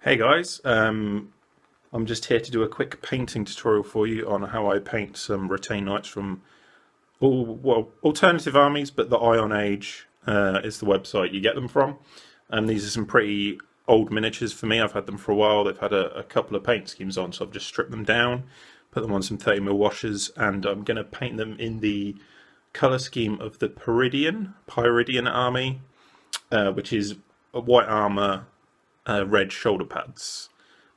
Hey guys, I'm just here to do a quick painting tutorial for you on how I paint some retained knights from alternative armies, but the Ion Age is the website you get them from. These are some pretty old miniatures for me. I've had them for a while. They've had a couple of paint schemes on, so I've just stripped them down, put them on some 30mm washers, and I'm going to paint them in the colour scheme of the Pyridian Army, which is a white armour, red shoulder pads.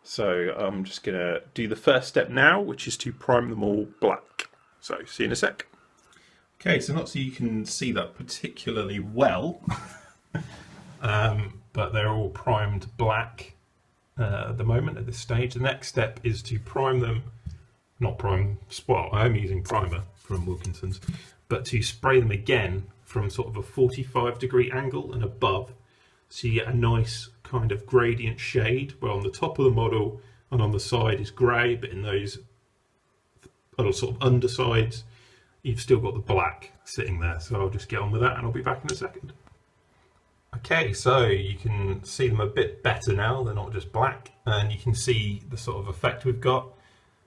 So I'm just going to do the first step now, which is to prime them all black. So see you in a sec. Okay, so not so you can see that particularly well, but they're all primed black at the moment at this stage. The next step is to prime them, not prime, well, I'm using primer from Wilkinson's, but to spray them again from sort of a 45-degree angle and above, so you get a nice kind of gradient shade where on the top of the model and on the side is grey, but in those little sort of undersides you've still got the black sitting there. So I'll just get on with that and I'll be back in a second. Okay, so you can see them a bit better now, they're not just black, and you can see the sort of effect we've got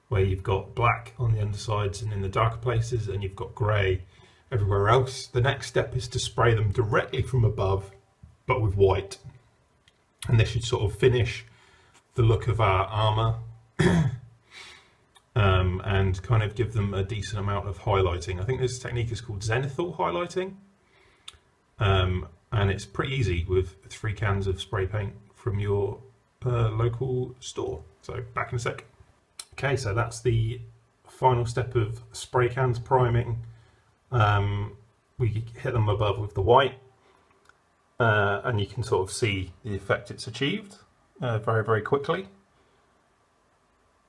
where you've got black on the undersides and in the darker places, and you've got grey everywhere else. The next step is to spray them directly from above but with white, and this should sort of finish the look of our armour and kind of give them a decent amount of highlighting. I think this technique is called zenithal highlighting, and it's pretty easy with 3 cans of spray paint from your local store. So back in a sec. Okay, so that's the final step of spray cans priming. We hit them above with the white, and you can sort of see the effect it's achieved very, very quickly.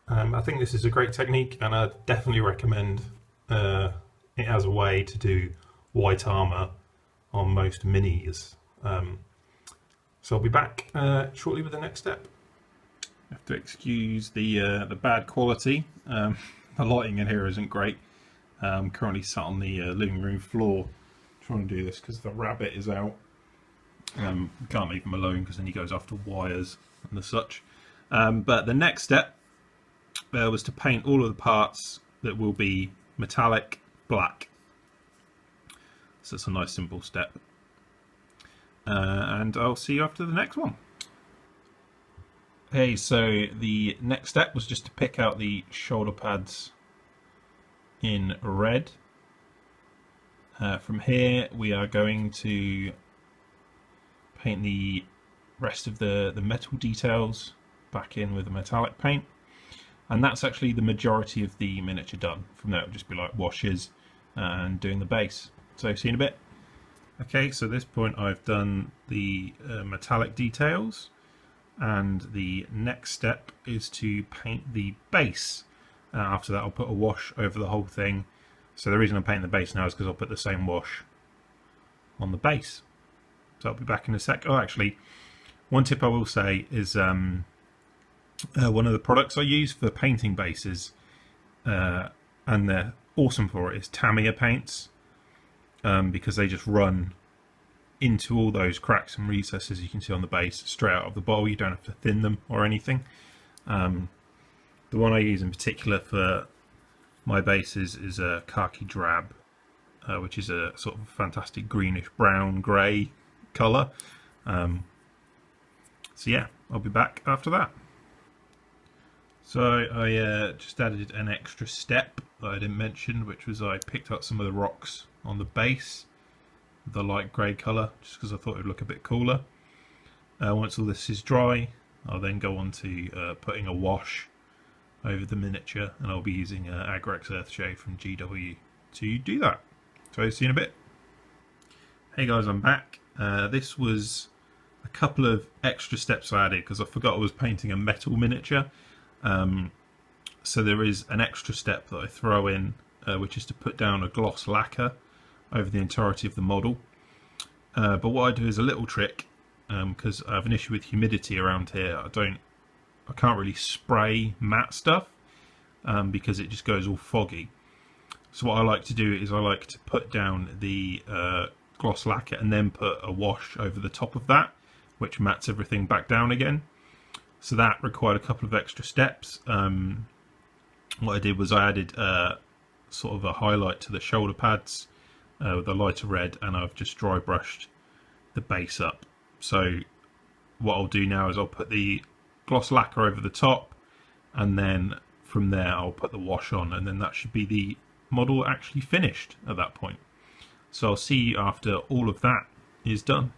I think this is a great technique, and I definitely recommend it as a way to do white armour on most minis. So I'll be back shortly with the next step. I have to excuse the bad quality. The lighting in here isn't great. I'm currently sat on the living room floor trying to do this because the rabbit is out. Can't leave him alone because then he goes after wires and the such. But the next step was to paint all of the parts that will be metallic black. So it's a nice simple step. And I'll see you after the next one. Okay, so the next step was just to pick out the shoulder pads in red. From here we are going to paint the rest of the metal details back in with a metallic paint, and that's actually the majority of the miniature done. From there it'll just be like washes and doing the base. So see you in a bit. Okay, so at this point I've done the metallic details, and the next step is to paint the base. After that I'll put a wash over the whole thing. So the reason I'm painting the base now is because I'll put the same wash on the base. So I'll be back in a sec. Oh, actually, one tip I will say is one of the products I use for painting bases, and they're awesome for it, is Tamiya paints, because they just run into all those cracks and recesses you can see on the base straight out of the bottle. You don't have to thin them or anything. The one I use in particular for my bases is a khaki drab, which is a sort of fantastic greenish brown grey colour. So yeah, I'll be back after that. So I just added an extra step that I didn't mention, which was I picked up some of the rocks on the base, the light grey colour, just because I thought it would look a bit cooler. Once all this is dry, I'll then go on to putting a wash over the miniature, and I'll be using Agrex Earthshade from GW to do that. So see you in a bit. Hey guys, I'm back. This was a couple of extra steps I added because I forgot I was painting a metal miniature. So there is an extra step that I throw in, which is to put down a gloss lacquer over the entirety of the model. But what I do is a little trick, because I have an issue with humidity around here. I can't really spray matte stuff because it just goes all foggy. So what I like to do is I like to put down the gloss lacquer and then put a wash over the top of that, which mats everything back down again. So that required a couple of extra steps. What I did was I added sort of a highlight to the shoulder pads with a lighter red, and I've just dry brushed the base up. So what I'll do now is I'll put the gloss lacquer over the top, and then from there I'll put the wash on, and then that should be the model actually finished at that point. So I'll see you after all of that is done.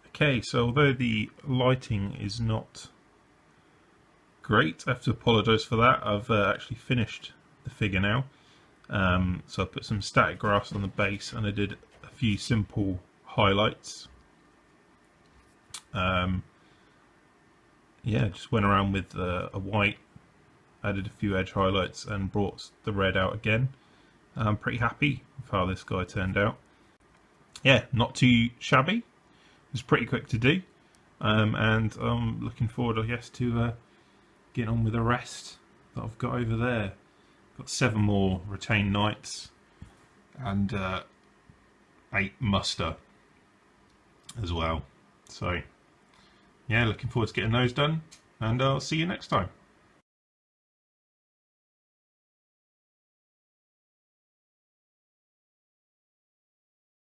Okay, so although the lighting is not great, I have to apologise for that. I've actually finished the figure now. So I put some static grass on the base, and I did a few simple highlights. Yeah, just went around with a white, added a few edge highlights, and brought the red out again. I'm pretty happy with how this guy turned out. Yeah, not too shabby. It was pretty quick to do, and I'm looking forward, I guess, to getting on with the rest that I've got over there. Got 7 more retained knights and 8 muster as well. So yeah, looking forward to getting those done, and I'll see you next time.